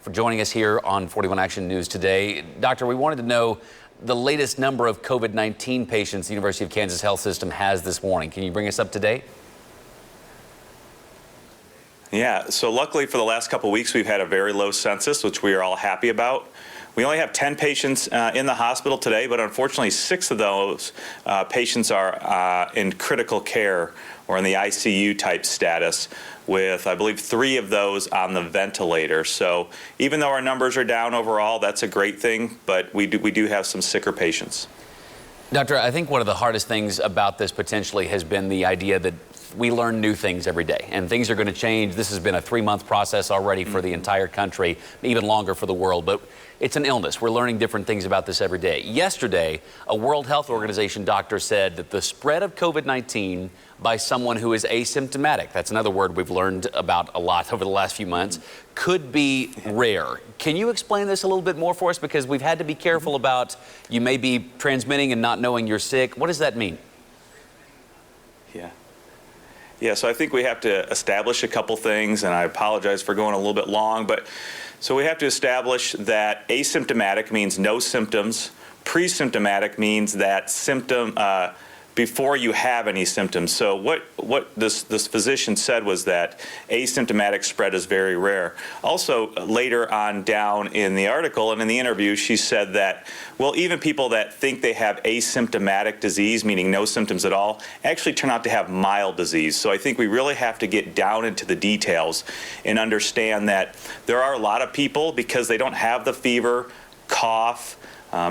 for joining us here on 41 Action News today. Doctor, we wanted to know the latest number of COVID-19 patients the University of Kansas Health System has this morning. Can you bring us up to date? Yeah, so luckily for the last couple of weeks, we've had a very low census, which we are all happy about. We only have 10 patients in the hospital today, but unfortunately 6 of those patients are in critical care or in the ICU type status, with I believe 3 of those on the ventilator. So even though our numbers are down overall, that's a great thing, but we do have some sicker patients. Doctor, I think one of the hardest things about this potentially has been the idea that we learn new things every day, and things are going to change. This has been a 3-month process already for the entire country, even longer for the world, but it's an illness. We're learning different things about this every day. Yesterday, a World Health Organization doctor said that the spread of COVID-19 by someone who is asymptomatic, that's another word we've learned about a lot over the last few months, could be rare. Can you explain this a little bit more for us? Because we've had to be careful about you may be transmitting and not knowing you're sick. What does that mean? Yeah, so I think we have to establish a couple things, and I apologize for going a little bit long, but so we have to establish that asymptomatic means no symptoms. Pre-symptomatic means that symptom before you have any symptoms. So what this physician said was that asymptomatic spread is very rare. Also, later on down in the article and in the interview, she said that, well, even people that think they have asymptomatic disease, meaning no symptoms at all, actually turn out to have mild disease. So I think we really have to get down into the details and understand that there are a lot of people, because they don't have the fever, cough,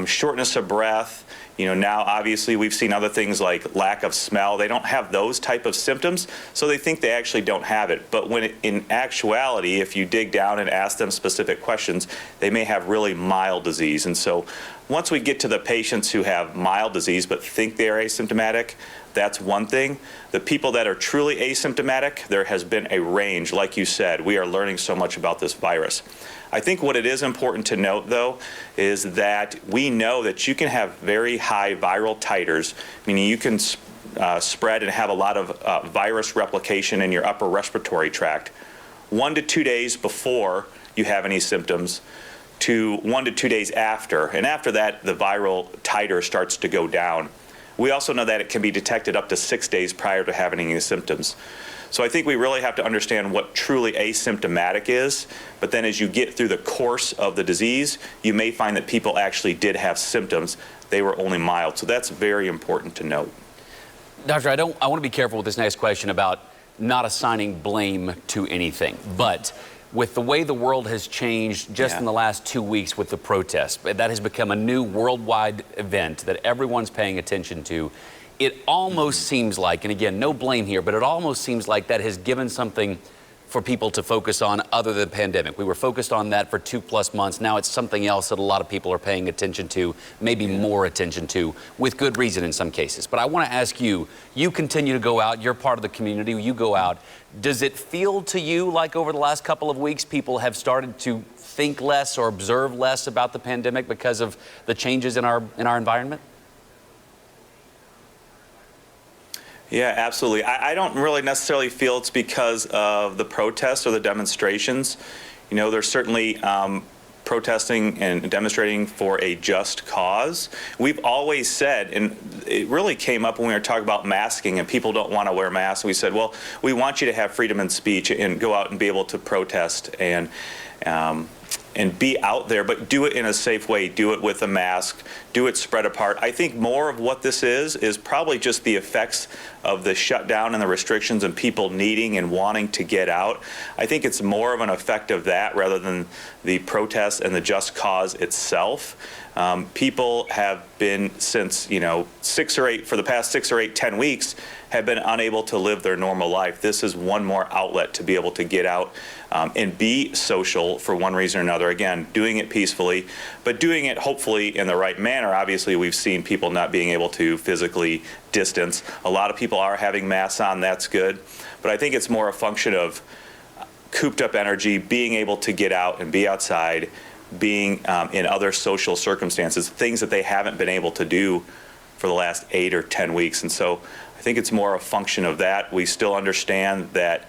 shortness of breath. You know, now obviously we've seen other things like lack of smell. They don't have those type of symptoms, so they think they actually don't have it. But when in actuality, if you dig down and ask them specific questions, they may have really mild disease. And so once we get to the patients who have mild disease but think they're asymptomatic, that's one thing. The people that are truly asymptomatic, there has been a range. Like you said, we are learning so much about this virus. I think what it is important to note, though, is that we know that you can have very high viral titers, meaning you can spread and have a lot of virus replication in your upper respiratory tract 1 to 2 days before you have any symptoms to 1 to 2 days after. And after that, the viral titer starts to go down. We also know that it can be detected up to 6 days prior to having any symptoms. So I think we really have to understand what truly asymptomatic is, but then as you get through the course of the disease, you may find that people actually did have symptoms. They were only mild. So that's very important to note. Doctor, I want to be careful with this next question about not assigning blame to anything, but with the way the world has changed just in the last 2 weeks with the protests, that has become a new worldwide event that everyone's paying attention to. It almost seems like, and again, no blame here, but it almost seems like that has given something for people to focus on other than the pandemic. We were focused on that for 2+ months. Now it's something else that a lot of people are paying attention to, maybe more attention to, with good reason in some cases. But I want to ask you, you continue to go out, you're part of the community, you go out. Does it feel to you like over the last couple of weeks people have started to think less or observe less about the pandemic because of the changes in our environment? Yeah, absolutely. I don't really necessarily feel it's because of the protests or the demonstrations. You know, there's certainly protesting and demonstrating for a just cause. We've always said, and it really came up when we were talking about masking and people don't want to wear masks. We said, well, we want you to have freedom of speech and go out and be able to protest and be out there, but do it in a safe way. Do it with a mask. Do it spread apart. I think more of what this is probably just the effects of the shutdown and the restrictions and people needing and wanting to get out. I think it's more of an effect of that rather than the protests and the just cause itself. People have been since, you know, for the past 6 or 8, 10 weeks, have been unable to live their normal life. This is one more outlet to be able to get out and be social for one reason or another. Again, doing it peacefully, but doing it hopefully in the right manner. Obviously, we've seen people not being able to physically distance. A lot of people are having masks on. That's good. But I think it's more a function of cooped up energy, being able to get out and be outside, being in other social circumstances, things that they haven't been able to do for the last 8 or 10 weeks. And so I think it's more a function of that. We still understand that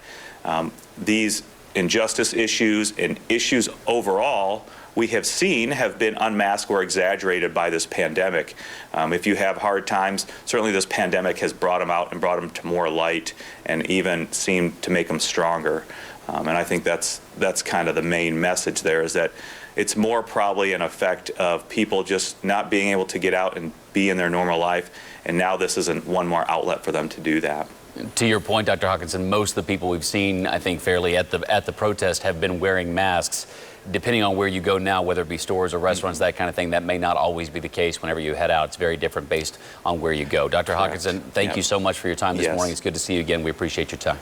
these injustice issues and issues overall we have seen have been unmasked or exaggerated by this pandemic. If you have hard times, certainly this pandemic has brought them out and brought them to more light and even seemed to make them stronger. And I think that's kind of the main message there, is that it's more probably an effect of people just not being able to get out and be in their normal life, and now this isn't one more outlet for them to do that. To your point, Dr. Hawkinson, most of the people we've seen, I think, fairly at the protest have been wearing masks. Depending on where you go now, whether it be stores or restaurants, that kind of thing, that may not always be the case whenever you head out. It's very different based on where you go. Dr. Hawkinson, thank you so much for your time this morning. It's good to see you again. We appreciate your time.